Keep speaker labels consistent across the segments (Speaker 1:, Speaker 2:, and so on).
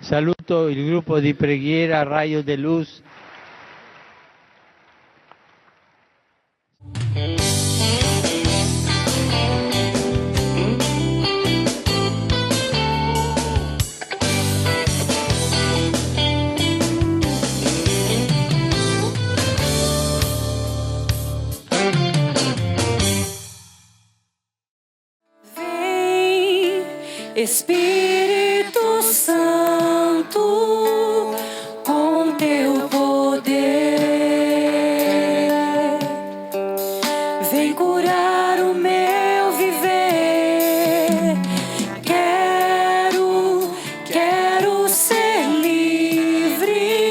Speaker 1: Saluto il gruppo di preghiera Raio de Luz.
Speaker 2: Espírito Santo, com teu poder, vem curar o meu viver. Quero ser livre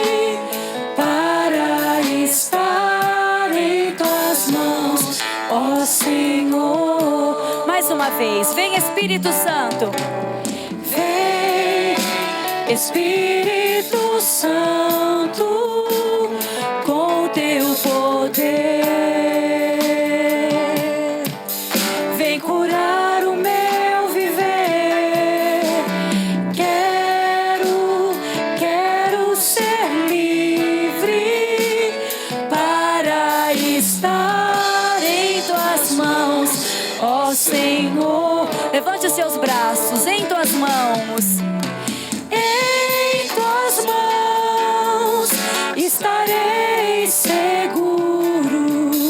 Speaker 2: para estar em tuas mãos, ó Senhor. Mais uma vez, vem Espírito Santo. Espírito Santo, com teu poder, vem curar o meu viver. Quero ser livre para estar em tuas mãos, ó Senhor. Levante os seus braços em tuas mãos. Estarei seguro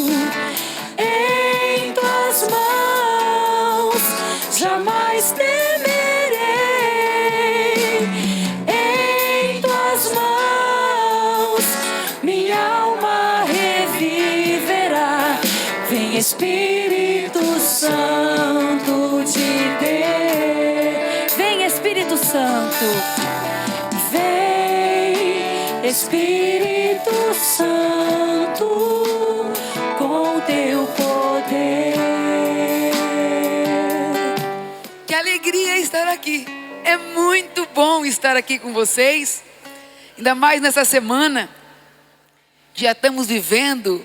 Speaker 2: em tuas mãos, jamais temerei. Em tuas mãos, minha alma reviverá. Vem Espírito Santo de Deus, vem Espírito Santo. Espírito Santo, com teu poder.
Speaker 3: Que alegria estar aqui. É muito bom estar aqui com vocês. Ainda mais nessa semana. Já estamos vivendo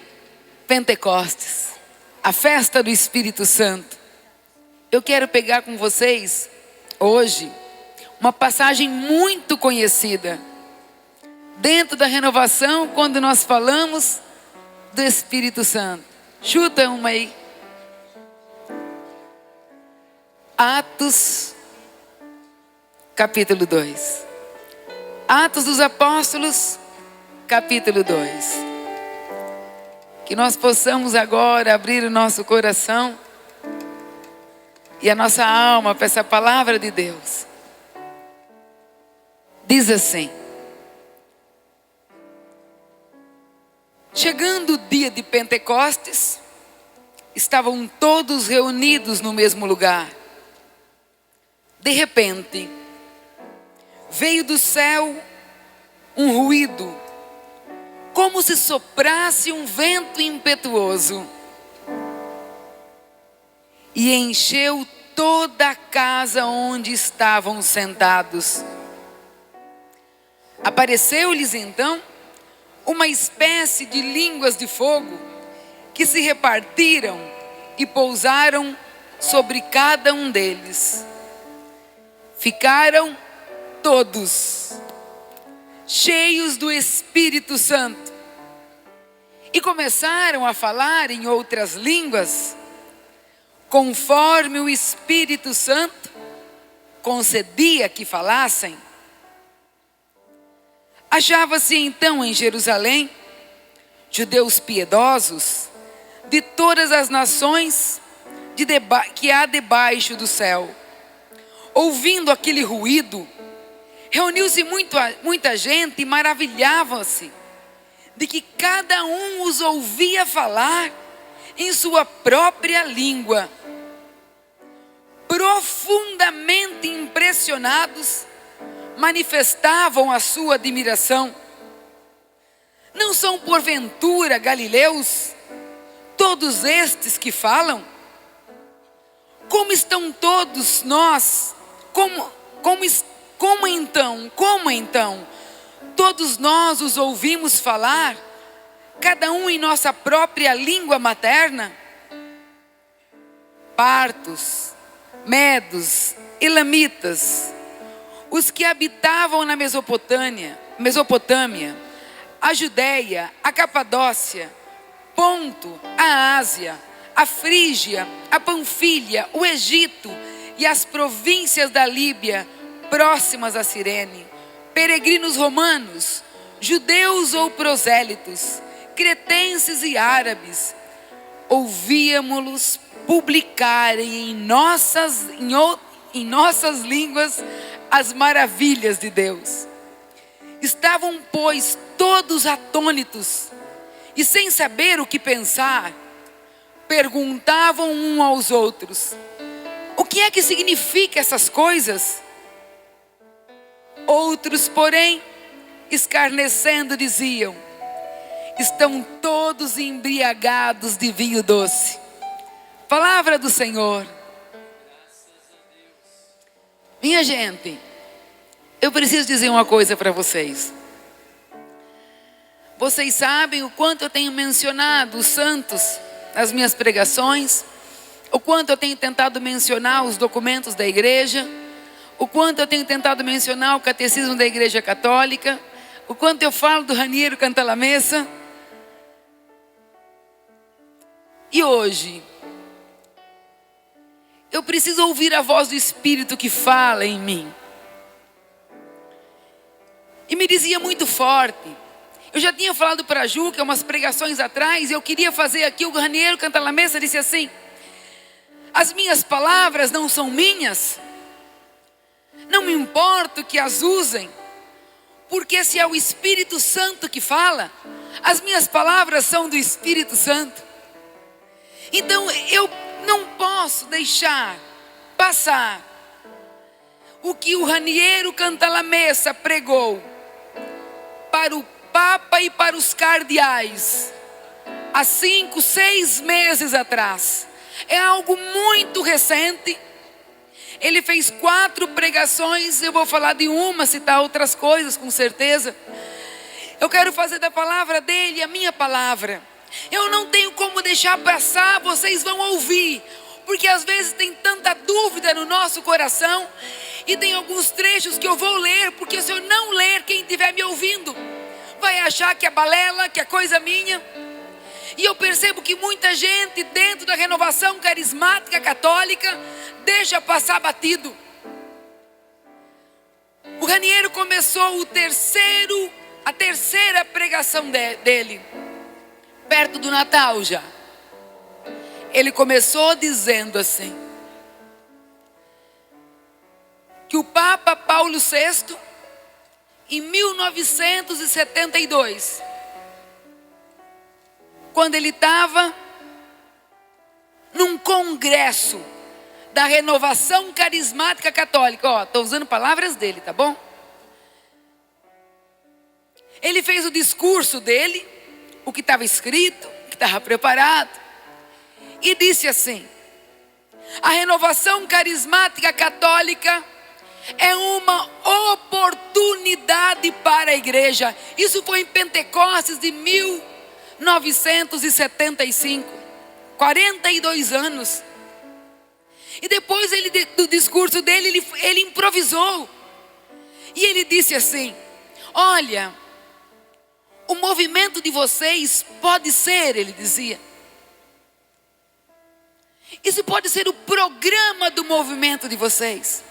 Speaker 3: Pentecostes, a festa do Espírito Santo. Eu quero pegar com vocês hoje uma passagem muito conhecida dentro da renovação, quando nós falamos do Espírito Santo. Chuta uma aí. Atos, capítulo 2. Atos dos Apóstolos, capítulo 2. Que nós possamos agora abrir o nosso coração e a nossa alma para essa palavra de Deus. Diz assim: chegando o dia de Pentecostes, estavam todos reunidos no mesmo lugar. De repente, veio do céu um ruído, como se soprasse um vento impetuoso, e encheu toda a casa onde estavam sentados. Apareceu-lhes então uma espécie de línguas de fogo que se repartiram e pousaram sobre cada um deles. Ficaram todos cheios do Espírito Santo e começaram a falar em outras línguas, conforme o Espírito Santo concedia que falassem. Achava-se então em Jerusalém judeus piedosos de todas as nações que há debaixo do céu. Ouvindo aquele ruído, reuniu-se muita gente e maravilhavam-se de que cada um os ouvia falar em sua própria língua. Profundamente impressionados, manifestavam a sua admiração. Não são porventura galileus todos estes que falam? Como estão todos nós? Como então? Todos nós os ouvimos falar, cada um em nossa própria língua materna? Partos, medos, elamitas, os que habitavam na Mesopotâmia, a Judéia, a Capadócia, Ponto, a Ásia, a Frígia, a Panfilha, o Egito e as províncias da Líbia próximas a Cirene, peregrinos romanos, judeus ou prosélitos, cretenses e árabes, ouvíamos-los publicarem em nossas línguas as maravilhas de Deus. Estavam, pois, todos atônitos e sem saber o que pensar, perguntavam uns aos outros: o que é que significa essas coisas? Outros, porém, escarnecendo, diziam: estão todos embriagados de vinho doce. Palavra do Senhor. Minha gente, eu preciso dizer uma coisa para vocês. Vocês sabem o quanto eu tenho mencionado os santos nas minhas pregações, o quanto eu tenho tentado mencionar os documentos da igreja, o quanto eu tenho tentado mencionar o catecismo da Igreja Católica, o quanto eu falo do Raniero Cantalamessa. E hoje, eu preciso ouvir a voz do Espírito que fala em mim. E me dizia muito forte. Eu já tinha falado para a Juca umas pregações atrás, e eu queria fazer aqui. O Raniero Cantalamessa disse assim: as minhas palavras não são minhas, não me importo que as usem, porque se é o Espírito Santo que fala, as minhas palavras são do Espírito Santo. Então eu não posso deixar passar o que o Raniero Cantalamessa pregou para o Papa e para os cardeais há 5, 6 meses atrás. É algo muito recente. Ele fez 4 pregações. Eu vou falar de uma, citar outras coisas com certeza. Eu quero fazer da palavra dele a minha palavra. Eu não tenho como deixar passar. Vocês vão ouvir, porque às vezes tem tanta dúvida no nosso coração. E tem alguns trechos que eu vou ler, porque se eu não ler, quem estiver me ouvindo vai achar que é balela, que é coisa minha. E eu percebo que muita gente dentro da renovação carismática católica deixa passar batido. O Raniero começou a terceira pregação dele, perto do Natal já. Ele começou dizendo assim, que o Papa Paulo VI, em 1972, quando ele estava num congresso da renovação carismática católica, estou usando palavras dele, tá bom? Ele fez o discurso dele, o que estava escrito, o que estava preparado, e disse assim: a renovação carismática católica é uma oportunidade para a igreja. Isso foi em Pentecostes de 1975, 42 anos. E depois do discurso dele, ele improvisou. E ele disse assim: olha, o movimento de vocês pode ser, ele dizia, isso pode ser o programa do movimento de vocês.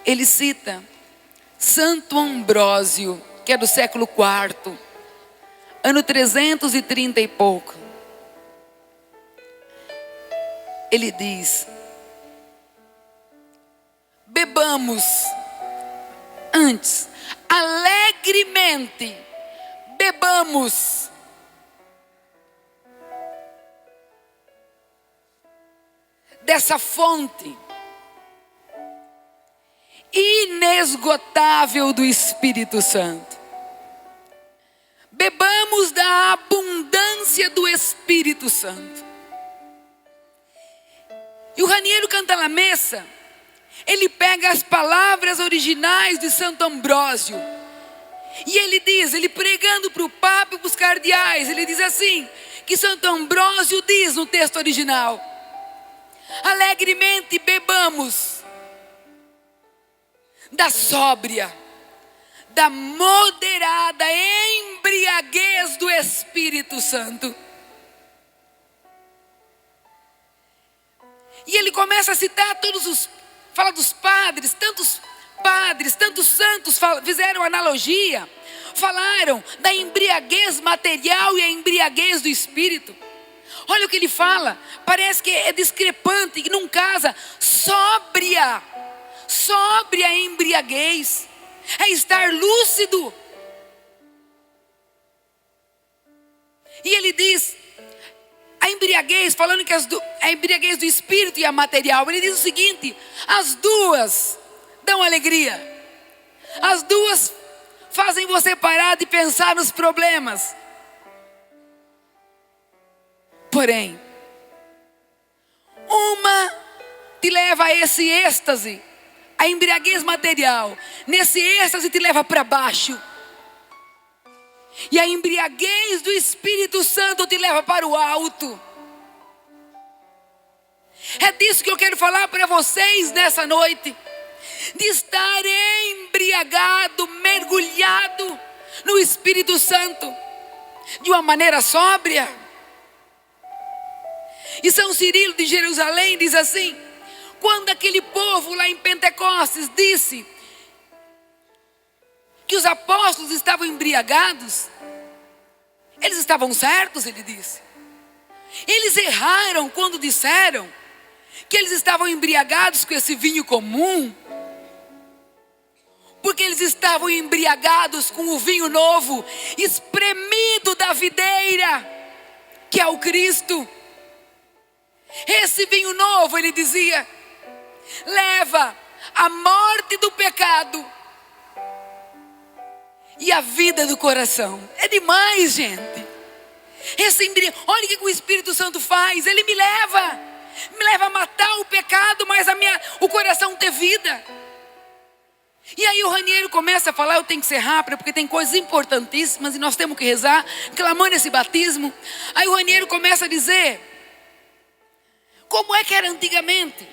Speaker 3: Ele cita Santo Ambrósio, que é do século IV, ano 330 e pouco. Ele diz: bebamos antes, alegremente, bebamos dessa fonte inesgotável do Espírito Santo. Bebamos da abundância do Espírito Santo. E o Raniero Cantalamessa, ele pega as palavras originais de Santo Ambrósio, e ele diz, ele pregando para o Papa e para os cardeais, ele diz assim, que Santo Ambrósio diz no texto original: alegremente bebamos da sóbria, da moderada embriaguez do Espírito Santo. E ele começa a citar fala dos padres, tantos santos fizeram analogia, falaram da embriaguez material e a embriaguez do Espírito. Olha o que ele fala, parece que é discrepante, que não casa. Sóbria embriaguez, é estar lúcido. E ele diz, a embriaguez, falando que a embriaguez do espírito e a material, ele diz o seguinte: as duas dão alegria, as duas fazem você parar de pensar nos problemas. Porém, uma te leva a esse êxtase, a embriaguez material, nesse êxtase te leva para baixo. E a embriaguez do Espírito Santo te leva para o alto. É disso que eu quero falar para vocês nessa noite. De estar embriagado, mergulhado no Espírito Santo, de uma maneira sóbria. E São Cirilo de Jerusalém diz assim: quando aquele povo lá em Pentecostes disse que os apóstolos estavam embriagados, eles estavam certos, ele disse. Eles erraram quando disseram que eles estavam embriagados com esse vinho comum, porque eles estavam embriagados com o vinho novo, espremido da videira, que é o Cristo. Esse vinho novo, ele dizia, leva a morte do pecado e a vida do coração. É demais, gente. Olha o que o Espírito Santo faz. Ele me leva a matar o pecado, mas o coração ter vida. E aí o Raniero começa a falar, eu tenho que ser rápido, porque tem coisas importantíssimas e nós temos que rezar, clamando esse batismo. Aí o Raniero começa a dizer como é que era antigamente.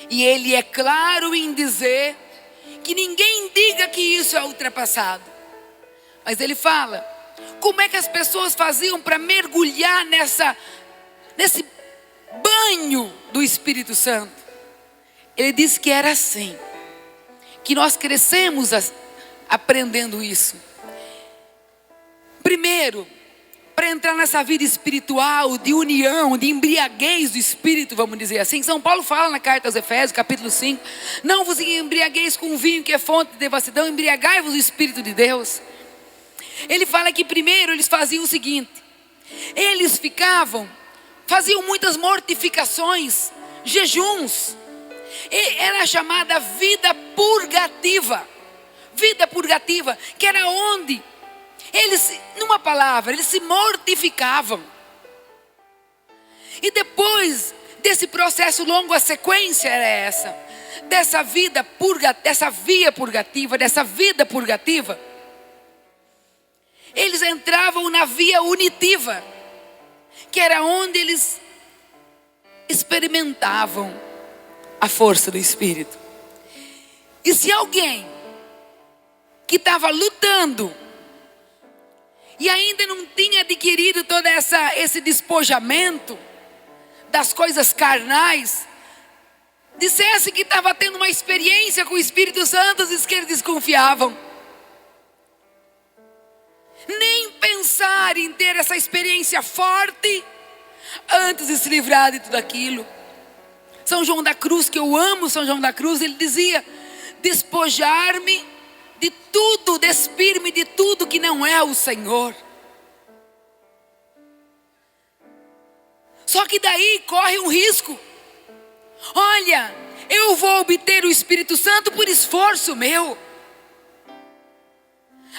Speaker 3: E ele é claro em dizer que ninguém diga que isso é ultrapassado. Mas ele fala como é que as pessoas faziam para mergulhar nesse banho do Espírito Santo. Ele disse que era assim, que nós crescemos aprendendo isso. Primeiro, para entrar nessa vida espiritual, de união, de embriaguez do Espírito, vamos dizer assim. São Paulo fala na carta aos Efésios, capítulo 5, não vos embriagueis com vinho que é fonte de devassidão, embriagai-vos do Espírito de Deus. Ele fala que primeiro eles faziam o seguinte: eles faziam muitas mortificações, jejuns. E era chamada vida purgativa. Vida purgativa, que era onde eles, numa palavra, eles se mortificavam. E depois desse processo longo, a sequência era essa. Dessa via purgativa, dessa vida purgativa, eles entravam na via unitiva, que era onde eles experimentavam a força do Espírito. E se alguém que estava lutando e ainda não tinha adquirido todo esse despojamento das coisas carnais, dissesse que estava tendo uma experiência com o Espírito Santo, diz que eles desconfiavam. Nem pensar em ter essa experiência forte antes de se livrar de tudo aquilo. São João da Cruz, que eu amo São João da Cruz, ele dizia: despojar-me de tudo, despir-me de tudo que não é o Senhor. Só que daí corre um risco. Olha, eu vou obter o Espírito Santo por esforço meu.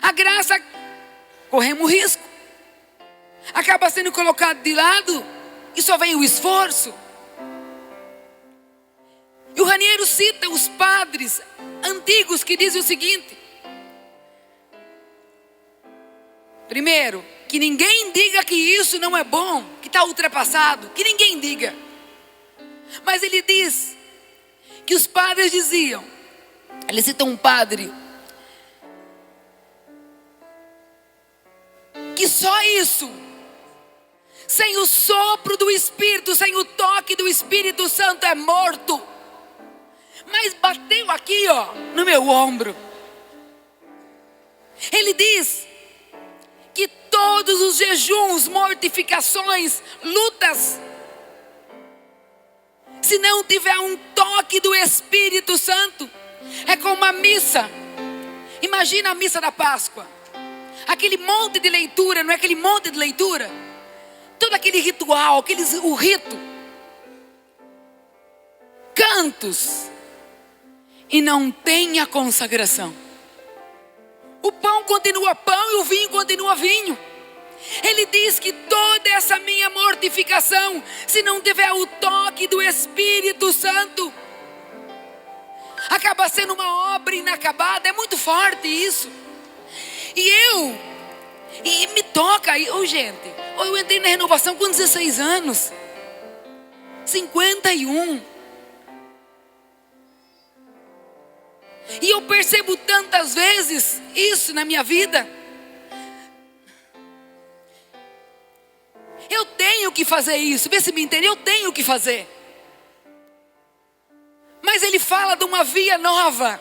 Speaker 3: A graça, corremos risco, acaba sendo colocado de lado e só vem o esforço. E o Raniero cita os padres antigos que dizem o seguinte: primeiro, que ninguém diga que isso não é bom, que está ultrapassado, que ninguém diga. Mas ele diz que os padres diziam, ele cita um padre, que só isso, sem o sopro do Espírito, sem o toque do Espírito Santo, é morto. Mas bateu aqui, no meu ombro. Ele diz que todos os jejuns, mortificações, lutas, se não tiver um toque do Espírito Santo, é como a missa. Imagina a missa da Páscoa. Aquele monte de leitura, não é aquele monte de leitura? Todo aquele ritual, o rito. Cantos. E não tem a consagração. O pão continua pão e o vinho continua vinho. Ele diz que toda essa minha mortificação, se não tiver o toque do Espírito Santo, acaba sendo uma obra inacabada. É muito forte isso. E me toca, gente, eu entrei na renovação com 16 anos, 51. E eu percebo tantas vezes isso na minha vida. Eu tenho que fazer isso, vê se me entende, eu tenho que fazer. Mas ele fala de uma via nova,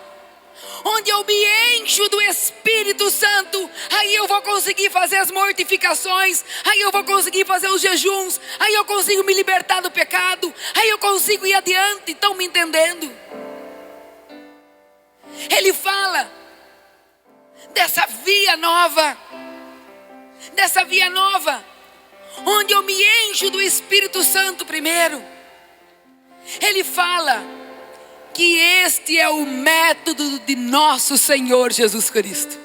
Speaker 3: onde eu me encho do Espírito Santo. Aí eu vou conseguir fazer as mortificações, aí eu vou conseguir fazer os jejuns, aí eu consigo me libertar do pecado, aí eu consigo ir adiante. Estão me entendendo? Ele fala dessa via nova, onde eu me encho do Espírito Santo primeiro. Ele fala que este é o método de nosso Senhor Jesus Cristo.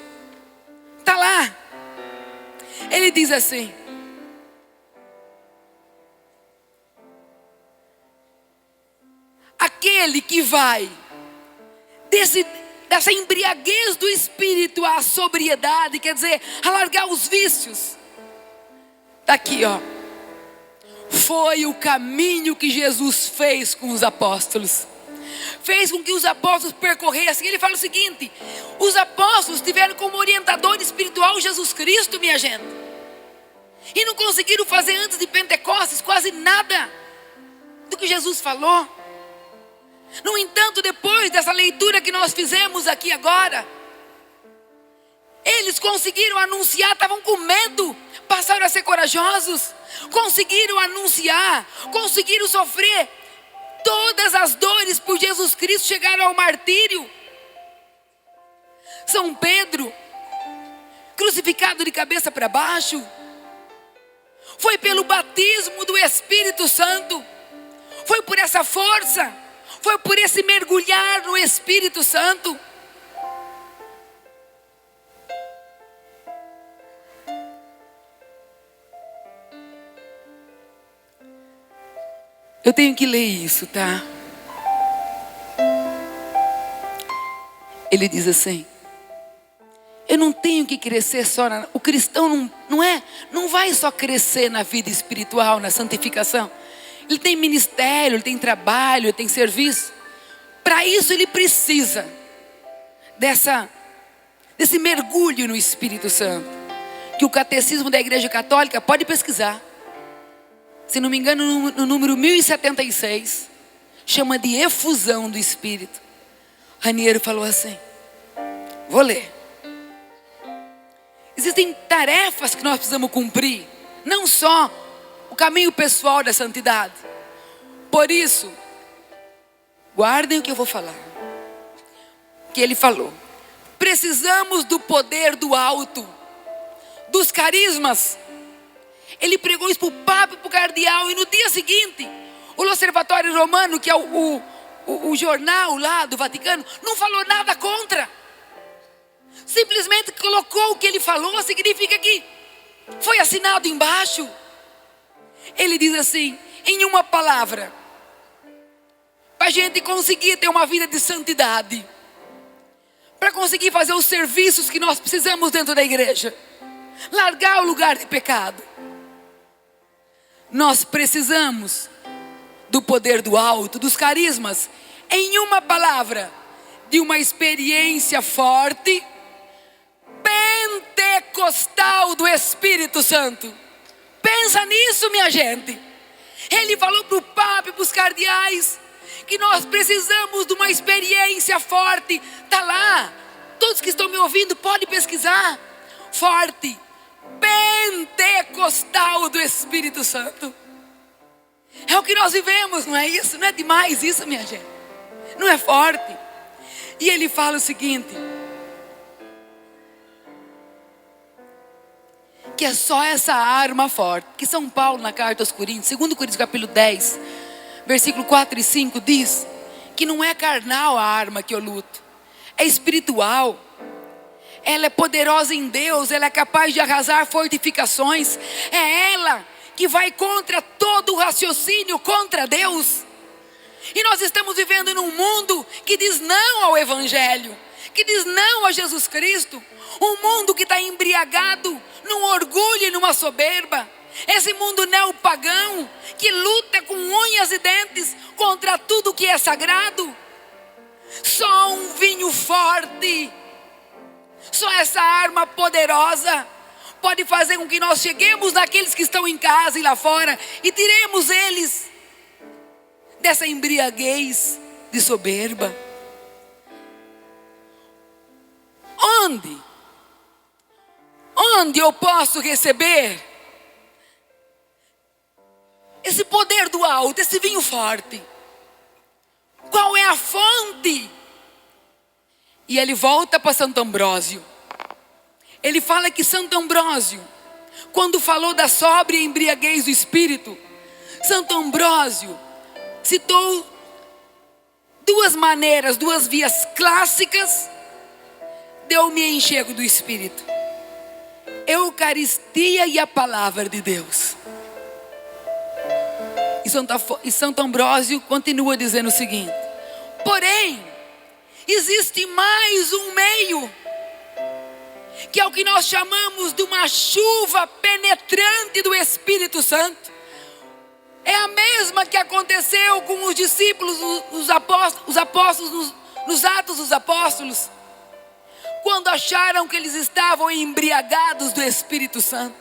Speaker 3: Está lá. Ele diz assim: aquele que vai dessa embriaguez do Espírito à sobriedade, quer dizer, a largar os vícios. Está aqui, foi o caminho que Jesus fez com os apóstolos. Fez com que os apóstolos percorressem. Ele fala o seguinte: os apóstolos tiveram como orientador espiritual Jesus Cristo, minha gente. E não conseguiram fazer antes de Pentecostes quase nada do que Jesus falou. No entanto, depois dessa leitura que nós fizemos aqui agora, eles conseguiram anunciar, estavam com medo, passaram a ser corajosos, conseguiram anunciar, conseguiram sofrer todas as dores por Jesus Cristo, chegaram ao martírio. São Pedro, crucificado de cabeça para baixo, foi pelo batismo do Espírito Santo, foi por essa força, foi por esse mergulhar no Espírito Santo. Eu tenho que ler isso, tá? Ele diz assim: eu não tenho que crescer só o cristão não vai só crescer na vida espiritual, na santificação. Ele tem ministério, ele tem trabalho, ele tem serviço. Para isso ele precisa desse mergulho no Espírito Santo, que o catecismo da Igreja Católica, pode pesquisar, se não me engano, no número 1076, chama de efusão do Espírito. Raniero falou assim, vou ler. Existem tarefas que nós precisamos cumprir, não só o caminho pessoal da santidade. Por isso, guardem o que eu vou falar. Que ele falou: precisamos do poder do alto, dos carismas. Ele pregou isso para o Papa e para o cardeal. E no dia seguinte, o Observatório Romano, que é o jornal lá do Vaticano, não falou nada contra. Simplesmente colocou o que ele falou. Significa que foi assinado embaixo. Ele diz assim, em uma palavra: para a gente conseguir ter uma vida de santidade, para conseguir fazer os serviços que nós precisamos dentro da igreja, largar o lugar de pecado, nós precisamos do poder do alto, dos carismas. Em uma palavra, de uma experiência forte, pentecostal do Espírito Santo. Pensa nisso, minha gente. Ele falou para o Papa e para os cardeais que nós precisamos de uma experiência forte. Está lá, todos que estão me ouvindo podem pesquisar. Forte, pentecostal do Espírito Santo. É o que nós vivemos, não é isso? Não é demais isso, minha gente? Não é forte? E ele fala o seguinte, que é só essa arma forte, que São Paulo na carta aos Coríntios, 2 Coríntios capítulo 10, versículo 4 e 5 diz que não é carnal a arma que eu luto, é espiritual. Ela é poderosa em Deus, ela é capaz de arrasar fortificações, é ela que vai contra todo o raciocínio contra Deus. E nós estamos vivendo num mundo que diz não ao Evangelho, que diz não a Jesus Cristo. Um mundo que está embriagado num orgulho e numa soberba. Esse mundo neopagão que luta com unhas e dentes contra tudo que é sagrado. Só um vinho forte, só essa arma poderosa pode fazer com que nós cheguemos naqueles que estão em casa e lá fora e tiremos eles dessa embriaguez de soberba. Onde eu posso receber esse poder do alto, esse vinho forte? Qual é a fonte? E ele volta para Santo Ambrósio. Ele fala que Santo Ambrósio, quando falou da sóbria embriaguez do Espírito, Santo Ambrósio citou duas maneiras, duas vias clássicas de eu me encher do Espírito: Eucaristia e a palavra de Deus. E Santo Ambrósio continua dizendo o seguinte: porém, existe mais um meio, que é o que nós chamamos de uma chuva penetrante do Espírito Santo. É a mesma que aconteceu com os discípulos, os apóstolos nos Atos dos Apóstolos, quando acharam que eles estavam embriagados do Espírito Santo.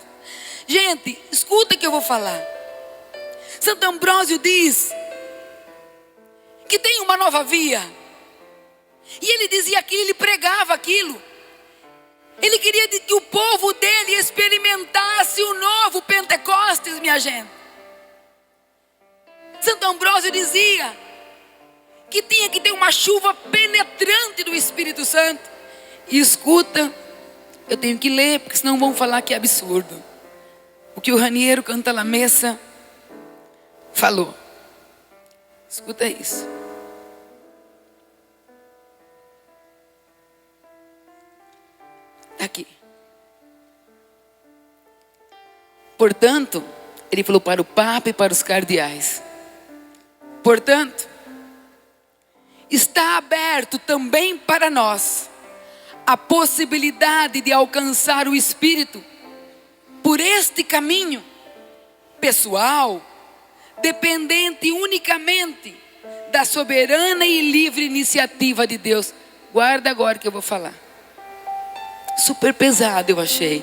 Speaker 3: Gente, escuta o que eu vou falar. Santo Ambrósio diz que tem uma nova via. E ele dizia aquilo, ele pregava aquilo. Ele queria que o povo dele experimentasse o novo Pentecostes, minha gente. Santo Ambrósio dizia que tinha que ter uma chuva penetrante do Espírito Santo. E escuta, eu tenho que ler, porque senão vão falar que é absurdo o que o Raniero Canta La Messa falou. Escuta isso. Aqui. Portanto, ele falou para o Papa e para os cardeais: portanto, está aberto também para nós a possibilidade de alcançar o Espírito por este caminho pessoal, dependente unicamente da soberana e livre iniciativa de Deus. Guarda agora o que eu vou falar. Super pesado, eu achei.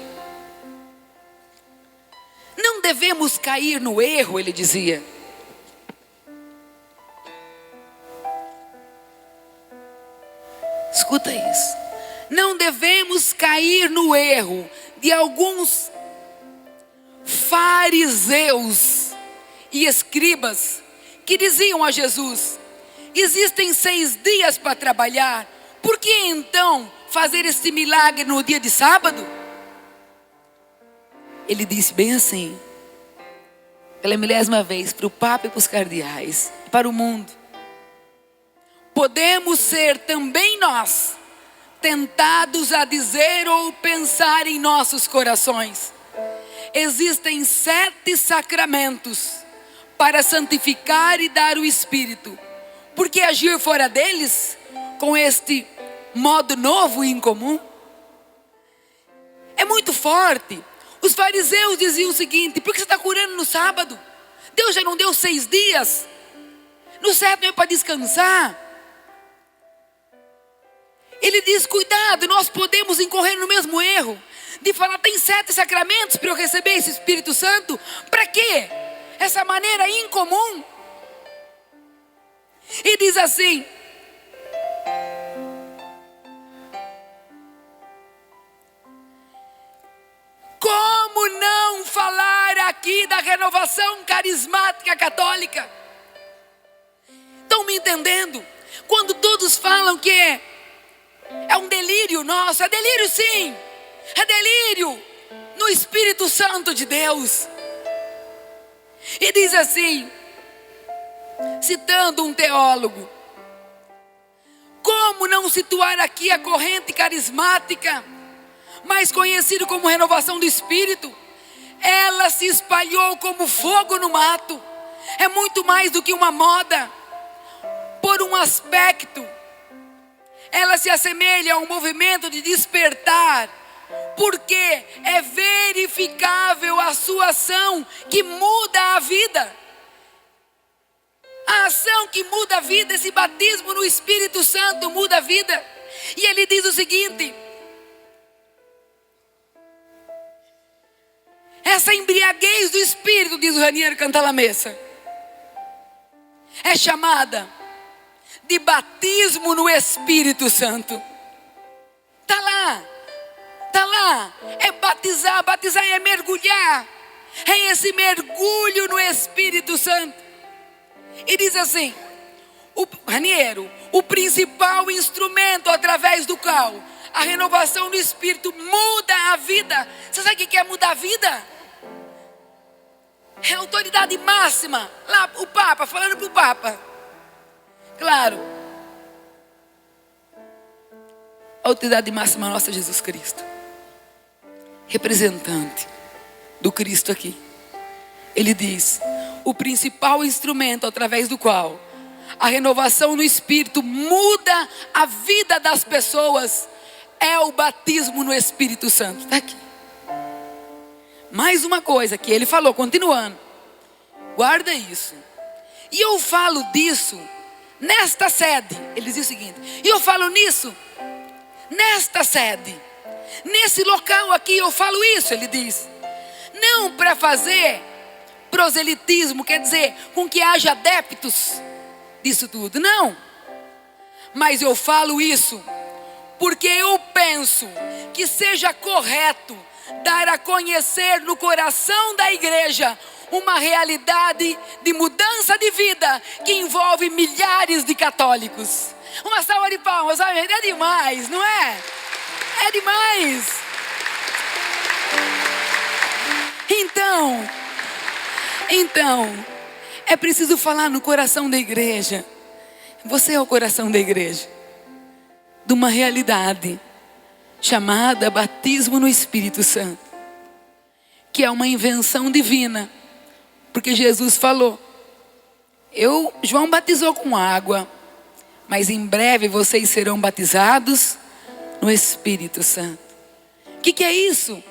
Speaker 3: Não devemos cair no erro, ele dizia. Escuta isso. Não devemos cair no erro de alguns fariseus e escribas que diziam a Jesus: existem 6 dias para trabalhar, por que então fazer este milagre no dia de sábado? Ele disse bem assim, pela 1000ª vez, para o Papa e para os cardeais, para o mundo: podemos ser também nós tentados a dizer ou pensar em nossos corações: existem 7 sacramentos para santificar e dar o Espírito, por que agir fora deles com este modo novo e incomum? É muito forte. Os fariseus diziam o seguinte: por que você está curando no sábado? Deus já não deu 6 dias? No sétimo é para descansar. Ele diz, cuidado, nós podemos incorrer no mesmo erro de falar, tem 7 sacramentos para eu receber esse Espírito Santo. Para quê? Essa maneira incomum. E diz assim, como não falar aqui da renovação carismática católica? Estão me entendendo? Quando todos falam que é um delírio nosso, é delírio sim, é delírio no Espírito Santo de Deus. E diz assim, citando um teólogo, como não situar aqui a corrente carismática, mais conhecida como renovação do Espírito? Ela se espalhou como fogo no mato, é muito mais do que uma moda. Por um aspecto, ela se assemelha a um movimento de despertar, porque é verificável a sua ação que muda a vida. A ação que muda a vida, esse batismo no Espírito Santo muda a vida. E ele diz o seguinte, essa embriaguez do Espírito, diz o Raniero Cantalamessa, é chamada de batismo no Espírito Santo. Está lá, é batizar, batizar é mergulhar, é esse mergulho no Espírito Santo. E diz assim, Raniero, o principal instrumento através do qual a renovação do Espírito muda a vida. Você sabe o que é mudar a vida? É a autoridade máxima, lá o Papa, falando para o Papa. Claro, a autoridade máxima nossa é Jesus Cristo, representante do Cristo aqui. Ele diz, o principal instrumento através do qual a renovação no Espírito muda a vida das pessoas é o batismo no Espírito Santo. Está aqui. Mais uma coisa que ele falou, continuando, guarda isso. E eu falo disso nesta sede, ele diz o seguinte, e eu falo nisso, nesta sede, nesse local aqui eu falo isso, ele diz, não para fazer proselitismo, quer dizer, com que haja adeptos disso tudo, não, mas eu falo isso, porque eu penso que seja correto dar a conhecer no coração da igreja uma realidade de mudança de vida que envolve milhares de católicos. Uma salva de palmas, sabe? É demais, não é? É demais. Então, é preciso falar no coração da igreja. Você é o coração da igreja, de uma realidade chamada batismo no Espírito Santo, que é uma invenção divina. Porque Jesus falou, João batizou com água, mas em breve vocês serão batizados no Espírito Santo. O que é isso?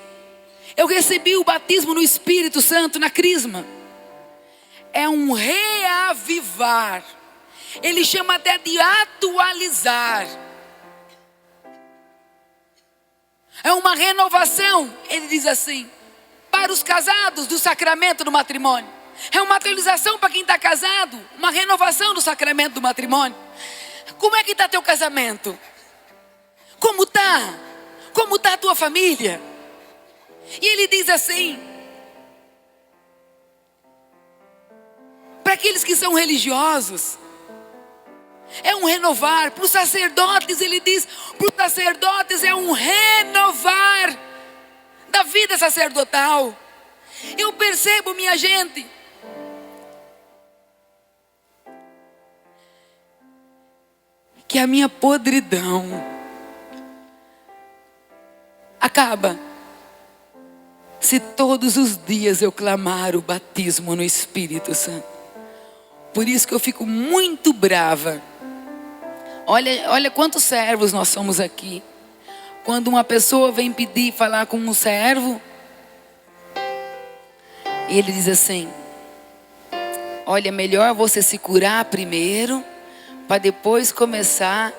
Speaker 3: Eu recebi o batismo no Espírito Santo na crisma. É um reavivar. Ele chama até de atualizar. É uma renovação, ele diz assim, para os casados do sacramento do matrimônio. É uma atualização para quem está casado, uma renovação do sacramento do matrimônio. Como é que está teu casamento? Como está? Como está a tua família? E ele diz assim, para aqueles que são religiosos, é um renovar. Para os sacerdotes, ele diz, para os sacerdotes é um renovar da vida sacerdotal. Eu percebo, minha gente, que a minha podridão acaba se todos os dias eu clamar o batismo no Espírito Santo. Por isso que eu fico muito brava. Olha quantos servos nós somos aqui. Quando uma pessoa vem pedir, falar com um servo, ele diz assim, Olha, melhor você se curar primeiro, para depois começar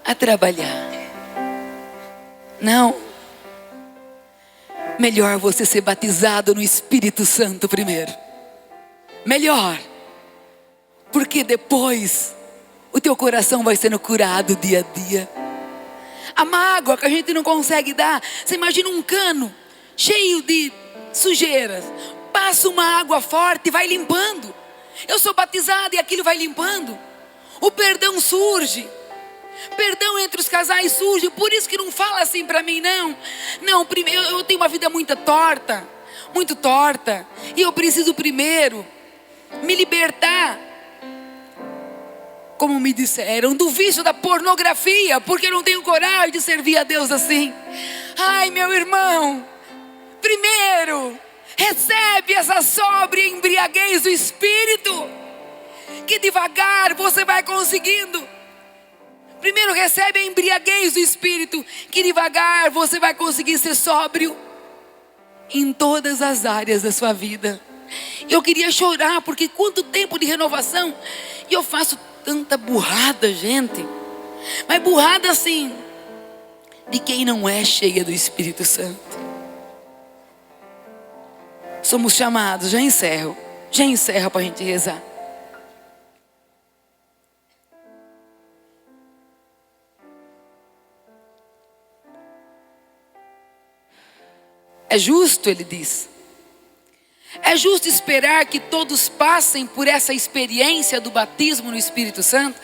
Speaker 3: a trabalhar. Não. Melhor você ser batizado no Espírito Santo primeiro. Melhor. Porque depois o teu coração vai sendo curado dia a dia. A mágoa que a gente não consegue dar. Você imagina um cano cheio de sujeiras. Passa uma água forte e vai limpando. Eu sou batizado e aquilo vai limpando. O perdão surge. Perdão entre os casais surge. Por isso que não fala assim para mim, não. Não, eu tenho uma vida muito torta. Muito torta. E eu preciso primeiro me libertar, como me disseram, do vício da pornografia, porque eu não tenho coragem de servir a Deus assim. Ai, meu irmão, primeiro recebe essa sóbria embriaguez do Espírito, que devagar você vai conseguindo. Primeiro recebe a embriaguez do Espírito, que devagar você vai conseguir ser sóbrio em todas as áreas da sua vida. Eu queria chorar, porque quanto tempo de renovação, e eu faço tanta burrada, gente. Mas burrada assim, de quem não é cheia do Espírito Santo. Somos chamados, já encerro para a gente rezar. É justo, ele diz. É justo esperar que todos passem por essa experiência do batismo no Espírito Santo.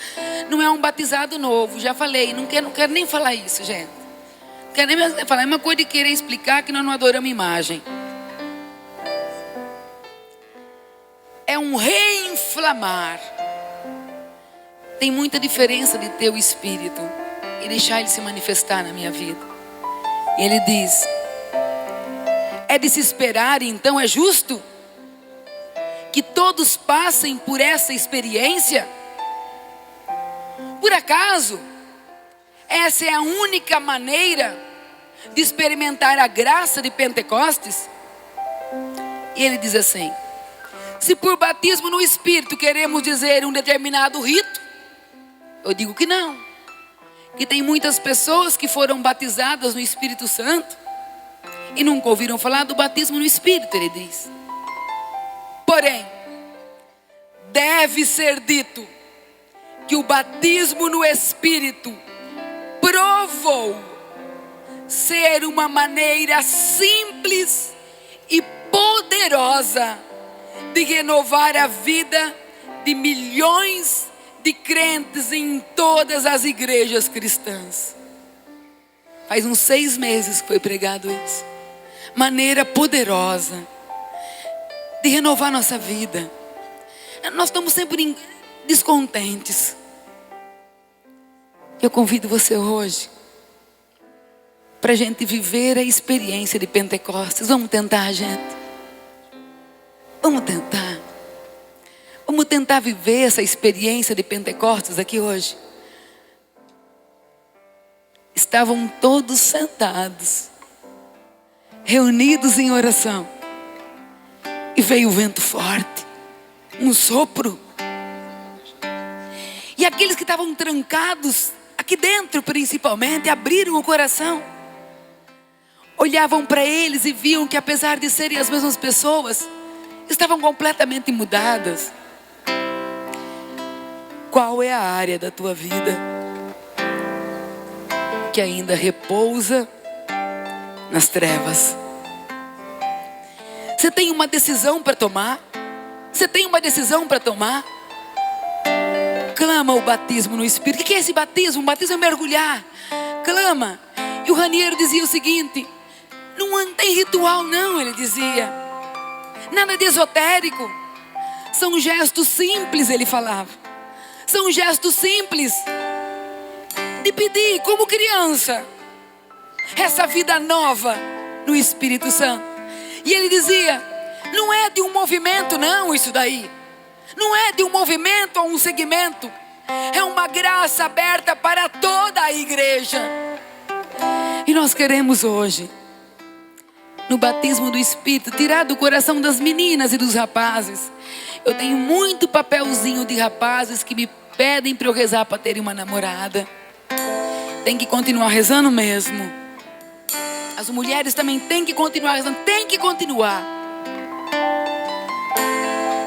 Speaker 3: Não é um batizado novo, já falei, não quero nem falar isso, gente. Não quero nem falar, é uma coisa de querer explicar que nós não adoramos imagem. É um reinflamar. Tem muita diferença de ter o Espírito e deixar ele se manifestar na minha vida. E ele diz: é de se esperar, então é justo que todos passem por essa experiência? Por acaso essa é a única maneira de experimentar a graça de Pentecostes? E ele diz assim: se por batismo no Espírito queremos dizer um determinado rito, eu digo que não. Que tem muitas pessoas que foram batizadas no Espírito Santo e nunca ouviram falar do batismo no Espírito, ele diz. Porém, deve ser dito que o batismo no Espírito provou ser uma maneira simples e poderosa de renovar a vida de milhões de crentes em todas as igrejas cristãs. Faz uns 6 meses que foi pregado isso. Maneira poderosa de renovar nossa vida. Nós estamos sempre descontentes. Eu convido você hoje para a gente viver a experiência de Pentecostes. Vamos tentar, gente. Vamos tentar. Vamos tentar viver essa experiência de Pentecostes aqui hoje. Estavam todos sentados, reunidos em oração. E veio o vento forte, um sopro. E aqueles que estavam trancados, aqui dentro principalmente, abriram o coração. Olhavam para eles e viam que, apesar de serem as mesmas pessoas, estavam completamente mudadas. Qual é a área da tua vida que ainda repousa nas trevas? Você tem uma decisão para tomar? Você tem uma decisão para tomar? Clama o batismo no Espírito. O que é esse batismo? O batismo é mergulhar. Clama. E o Raniero dizia o seguinte: não tem ritual não, ele dizia. Nada de esotérico. São gestos simples, ele falava. São gestos simples de pedir, como criança, essa vida nova no Espírito Santo. E ele dizia: não é de um movimento não isso daí. Não é de um movimento ou um segmento. É uma graça aberta para toda a igreja. E nós queremos hoje, no batismo do Espírito, tirar do coração das meninas e dos rapazes Eu tenho muito papelzinho de rapazes que me pedem para eu rezar para ter uma namorada. Tem que continuar rezando mesmo. As mulheres também têm que continuar rezando. Tem que continuar.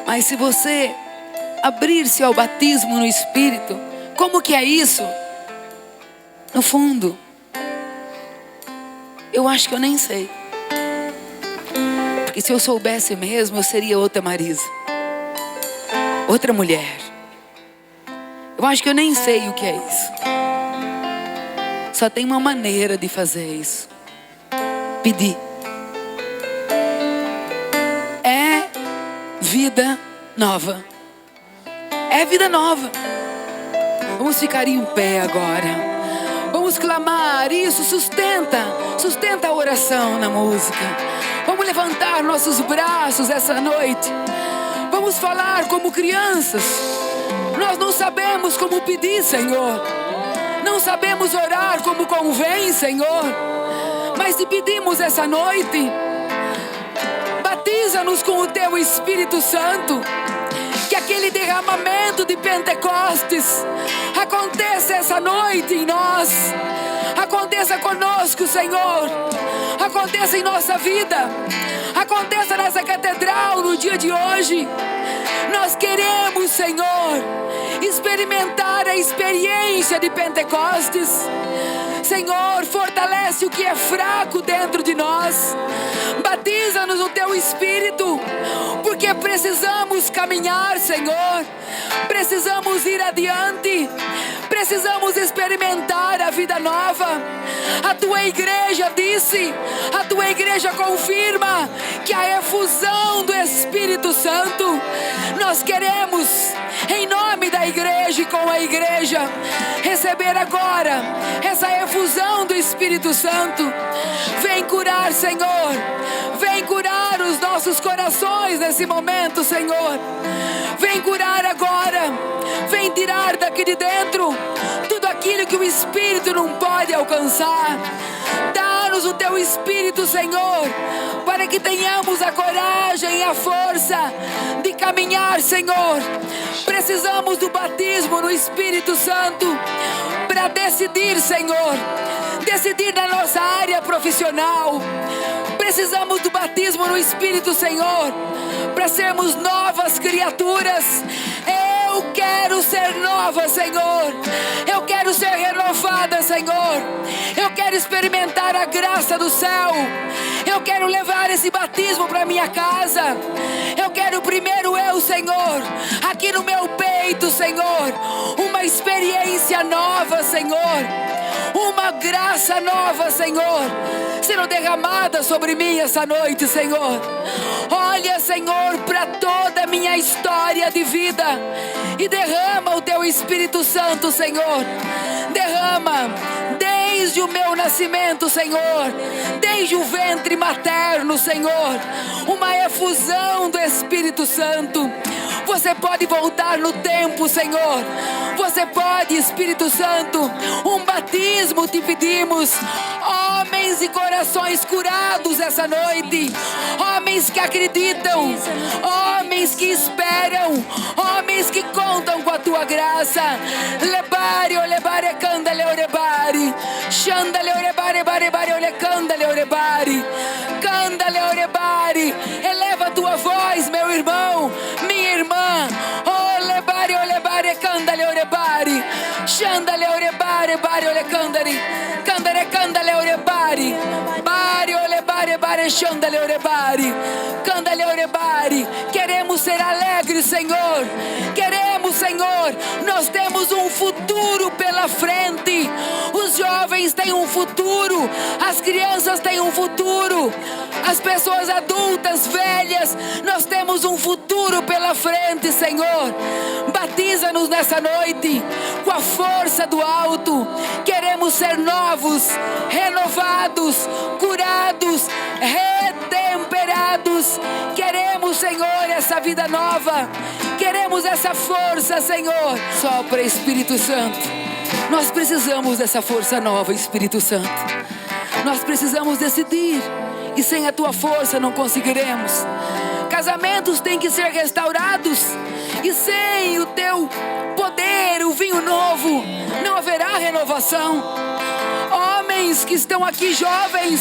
Speaker 3: Mas se você abrir-se ao batismo no Espírito, como que é isso? No fundo, eu acho que eu nem sei. Porque se eu soubesse mesmo, eu seria outra Marisa. Outra mulher. Eu acho que eu nem sei o que é isso. Só tem uma maneira de fazer isso. Pedir. É vida nova. É vida nova. Vamos ficar em pé agora. Vamos clamar isso, sustenta a oração na música. Vamos levantar nossos braços essa noite. Vamos falar como crianças. Nós não sabemos como pedir, Senhor. Não sabemos orar como convém, Senhor. Mas te pedimos essa noite, batiza-nos com o Teu Espírito Santo. Que aquele derramamento de Pentecostes aconteça essa noite em nós. Aconteça conosco, Senhor. Aconteça em nossa vida. Aconteça nessa catedral no dia de hoje. Nós queremos, Senhor, experimentar a experiência de Pentecostes. Senhor, fortalece o que é fraco dentro de nós. Batiza-nos no Teu Espírito, porque precisamos caminhar, Senhor. Precisamos ir adiante. Precisamos experimentar a vida nova. A Tua igreja disse, a Tua igreja confirma que a efusão do Espírito Santo. Nós queremos, em nome da igreja e com a igreja, receber agora essa efusão do Espírito Santo. Vem curar, Senhor. Vem curar os nossos corações nesse momento, Senhor. Vem curar agora. Vem tirar daqui de dentro tudo aquilo que o Espírito não pode alcançar. Dá-nos o Teu Espírito, Senhor, para que tenhamos a coragem e a força de caminhar, Senhor. Precisamos do batismo no Espírito Santo para decidir, Senhor. Decidir na nossa área profissional. Precisamos do batismo no Espírito, Senhor, para sermos novas criaturas. Eu quero ser nova, Senhor. Eu quero ser renovada, Senhor. Eu quero experimentar a graça do céu. Eu quero levar esse batismo para minha casa. Eu quero primeiro eu, Senhor, aqui no meu peito, Senhor, uma experiência nova, Senhor. Uma graça nova, Senhor, sendo derramada sobre mim essa noite, Senhor. Olha, Senhor, para toda a minha história de vida e derrama o Teu Espírito Santo, Senhor. Derrama desde o meu nascimento, Senhor, desde o ventre materno, Senhor, uma efusão do Espírito Santo. Você pode voltar no tempo, Senhor. Você pode, Espírito Santo, um batismo te pedimos. Homens e corações curados essa noite. Homens que acreditam. Homens que esperam. Homens que contam com a Tua graça. Lebare, olebare, candale, orebare. Xandale, orebare, bare, bare, ole, candale, orebare. Candale, orebare. Eleva a Tua voz, meu irmão, minha irmã. Olebare, olebare, candale, orebare. Xandale, orebare, bare, ole, candale. Candale, candale, orebare. Bare, olebare, bare, xandale, orebare. Candale, orebare. Queremos ser alegres, Senhor. Queremos, Senhor. Nós temos um futuro pela frente. Os jovens têm um futuro. As crianças têm um futuro. As pessoas adultas, velhas, nós temos um futuro pela frente, Senhor. Batiza-nos nessa noite com a força do alto. Queremos ser novos, renovados, curados, retemperados. Queremos, Senhor, essa vida nova. Queremos essa força, Senhor. Sopra, Espírito Santo. Nós precisamos dessa força nova, Espírito Santo. Nós precisamos decidir. E sem a Tua força não conseguiremos. casamentos têm que ser restaurados, e sem o teu poder, o vinho novo, não haverá renovação. Homens que estão aqui jovens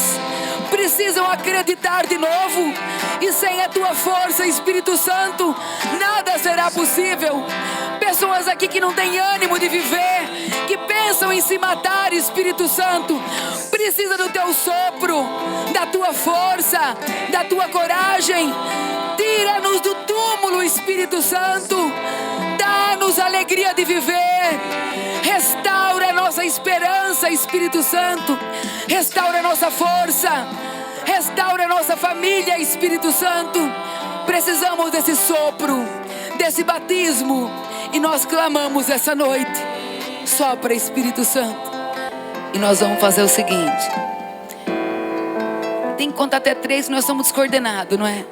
Speaker 3: precisam acreditar de novo, e sem a tua força, Espírito Santo, nada será possível. Pessoas aqui que não têm ânimo de viver, que pensam em se matar, Espírito Santo, precisa do teu sopro, da tua força, da tua coragem. Tira-nos do túmulo, Espírito Santo, dá-nos a alegria de viver. Restaura a nossa esperança, Espírito Santo. Restaura a nossa força. Restaura a nossa família, Espírito Santo. Precisamos desse sopro, desse batismo. E nós clamamos essa noite: sopra, Espírito Santo. E nós vamos fazer o seguinte: tem que contar até 3, nós estamos descoordenados, não é?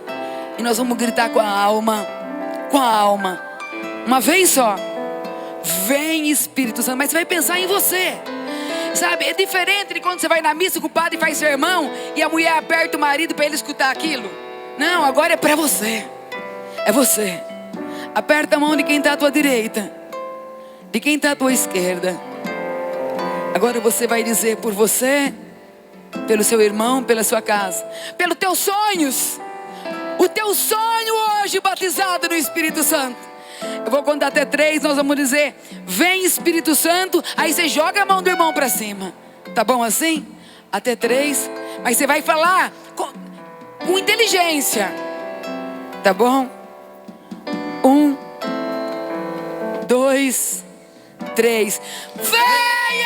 Speaker 3: E nós vamos gritar com a alma. Com a alma. Uma vez só. Vem, Espírito Santo. Mas você vai pensar em você. Sabe, é diferente de quando você vai na missa com o padre faz sermão e a mulher aperta o marido para ele escutar aquilo. Não, agora é para você. É você. Aperta a mão de quem está à tua direita, de quem está à tua esquerda. Agora você vai dizer por você, pelo seu irmão, pela sua casa, pelos teus sonhos. O teu sonho hoje batizado no Espírito Santo. Eu vou contar até 3, nós vamos dizer: vem, Espírito Santo. Aí você joga a mão do irmão para cima. Tá bom assim? Até 3. Mas você vai falar com inteligência. Tá bom? 1, 2, 3. Vem,